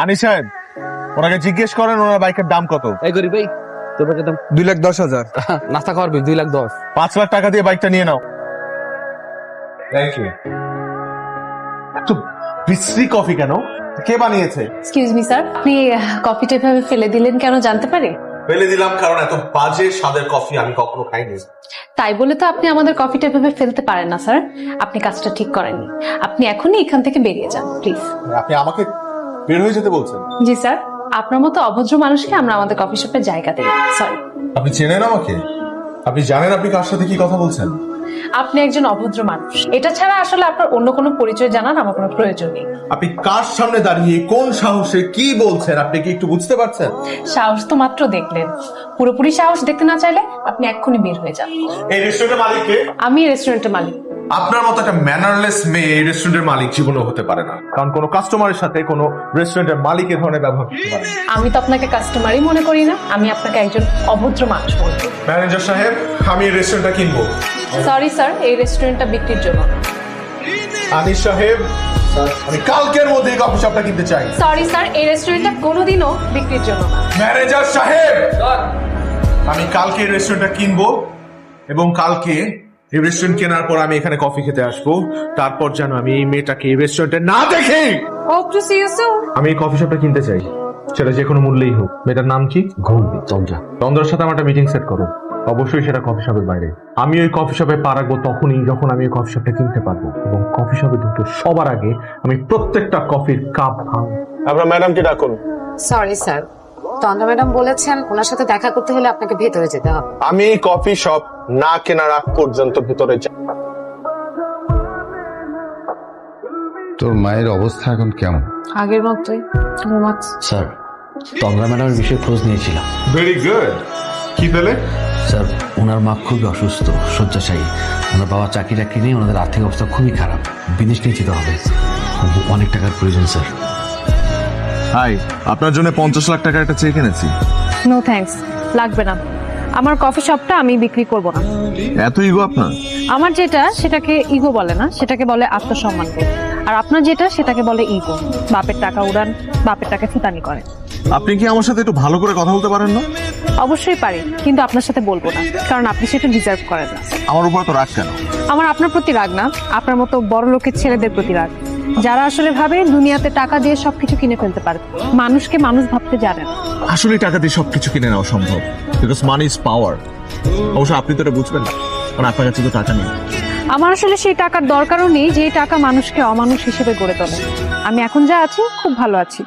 আনিস সাহেব, ওনাকে জিজ্ঞেস করেন ওনার বাইকের দাম কত। এই গরিব ভাই, তোর বাইকের দাম 2,10,000। নাস্তা খাওয়ার বিল 2,10,000। 5 লাখ টাকা দিয়ে বাইকটা নিয়ে নাও। Thank you. এত বিশ্রী কফি কেন? কে বানিয়েছে? এক্সকিউজ মি স্যার, আপনি কফিটা এভাবে ফেলে দিলেন কেন জানতে পারি? ফেলে দিলাম কারণ এত বাজে স্বাদের কফি আমি কখনো খাইনি। তাই বলে তো আপনি আমাদের কফিটা এভাবে ফেলতে পারেন না স্যার। আপনি কাজটা ঠিক করেননি। আপনি এখনই এখান থেকে বেরিয়ে যান প্লিজ। আপনি আমাকে বের হয়ে যেতে বলছেন? জি স্যার, আপনার মতো অভদ্র মানুষকে আমরা আমাদের কফি শপে জায়গা দিই। সরি। আপনি চেনেন আমাকে? আপনি জানেন আপনি কার সাথে কি কথা বলছেন? আপনি একজন অভদ্র মানুষ। এটা ছাড়া আসলে আপনার অন্য কোনো পরিচয় জানার আমার কোনো প্রয়োজন নেই। আপনি কার সামনে দাঁড়িয়ে কোন সাহসে কি বলছেন আপনি কি একটু বুঝতে পারছেন? সাহস তো মাত্র দেখলেন, পুরোপুরি সাহস দেখতে না চাইলে আপনি এক্ষুনি বের হয়ে যান। এই রেস্টুরেন্টের মালিক কে? আমি রেস্টুরেন্টের মালিক। আপনার মতো একটা ম্যানারলেস মেয়ে এই রেস্টুরেন্টের মালিক জীবনেও হতে পারে না, কারণ কোনো কাস্টমারের সাথে কোনো রেস্টুরেন্টের মালিক এ ধরনের ব্যবহার করতে পারে না। আমি তো আপনাকে কাস্টমারই মনে করি না, আমি আপনাকে একজন অভদ্র মানুষ মনে করি। ম্যানেজার সাহেব, আমি এই রেস্টুরেন্টটা কিনবো। সরি স্যার, এই রেস্টুরেন্টটা বিক্রির জন্য। আনিস সাহেব, আমি কালকের মধ্যে এই কফি শপটা কিনতে চাই। সরি স্যার, এই রেস্টুরেন্টটা কোনোদিনও বিক্রির জন্য না। ম্যানেজার সাহেব, আমি কালকে এই রেস্টুরেন্টটা কিনবো এবং কালকে এই রেস্টুরেন্ট কেনার পর আমি এখানে কফি খেতে আসবো। তারপর যেন আমি এই মেয়েটাকে এই রেস্টুরেন্টে না দেখি। Hope to see you soon. আমি এই কফি শপটা কিনতে চাই, সেটা যে কোনো মূল্যেই হোক। মেয়েটার নাম কি? ঘুমবি চঞ্জা। চন্দ্রের সাথে আমার একটা মিটিং সেট করো, অবশ্যই সেটা কফি শপের বাইরে। আমি ওই কফি শপে পা রাখবো তখনই যখন আমি ওই কফি শপটা কিনতে পারবো, এবং কফি শপে ঢুকে সবার আগে আমি প্রত্যেকটা কফির কাপ ভাঙবো। আপনার ম্যাডামকে ডাকুন। সরি স্যার, তন্দ্রা ম্যাডাম বলেছেন ওনার সাথে দেখা করতে হলে আপনাকে ভেতরে যেতে হবে। আমি এই কফি শপ না কেনার আগ পর্যন্ত ভিতরে যাই। তোর মায়ের অবস্থা এখন কেমন? আগের মতোই ঘুমাচ্ছে। স্যার, তন্দ্রা ম্যাডামের বিষয়ে খোঁজ নিয়েছিলাম। Very good. কি পেলে? স্যার, ওনার মা খুবই অসুস্থ, শয্যাশায়ী। ওনার বাবা চাকরি টাকরি নেই, ওনাদের আর্থিক অবস্থা খুবই খারাপ। বিদেশ নিয়ে যেতে হবে, অনেক টাকার প্রয়োজন স্যার। হাই, আপনার জন্য 50 লাখ টাকার একটা চেক এনেছি। নো থ্যাঙ্কস, লাগবে না। আমার কফি শপটা আমি বিক্রি করব না। এত ইগো আপনার? আমার যেটা সেটাকে ইগো বলে না, সেটাকে বলে আত্মসম্মান বোধ। আর আপনার যেটা সেটাকে বলে ইগো। বাপের টাকা উড়ান, বাপের টাকা ফুটানি করে। আপনি কি আমার সাথে একটু ভালো করে কথা বলতে পারেন না? অবশ্যই পারি, কিন্তু আপনার সাথে বলবো না, কারণ আপনি সেটা ডিজার্ভ করেন না। আমার উপর তো রাগ কেন? আমার আপনার প্রতি রাগ না, আপনার মতো বড় লোকের ছেলেদের প্রতি রাগ, যারা আসলে ভাবে দুনিয়াতে টাকা দিয়ে সবকিছু কিনে ফেলতে পারে। মানুষকে মানুষ ভাবতে জানে না। আসলে টাকা দিয়ে সবকিছু কিনে নেওয়া সম্ভব, বিকজ মানি ইজ পাওয়ার। অবশ্য আপনি তো এটা বুঝবেন না, কারণ আপনার কাছে তো টাকা নেই। আমার আসলে সেই টাকার দরকারও নেই যে টাকা মানুষকে অমানুষ হিসেবে গড়ে তোলে। আমি এখন যা আছি খুব ভালো আছি।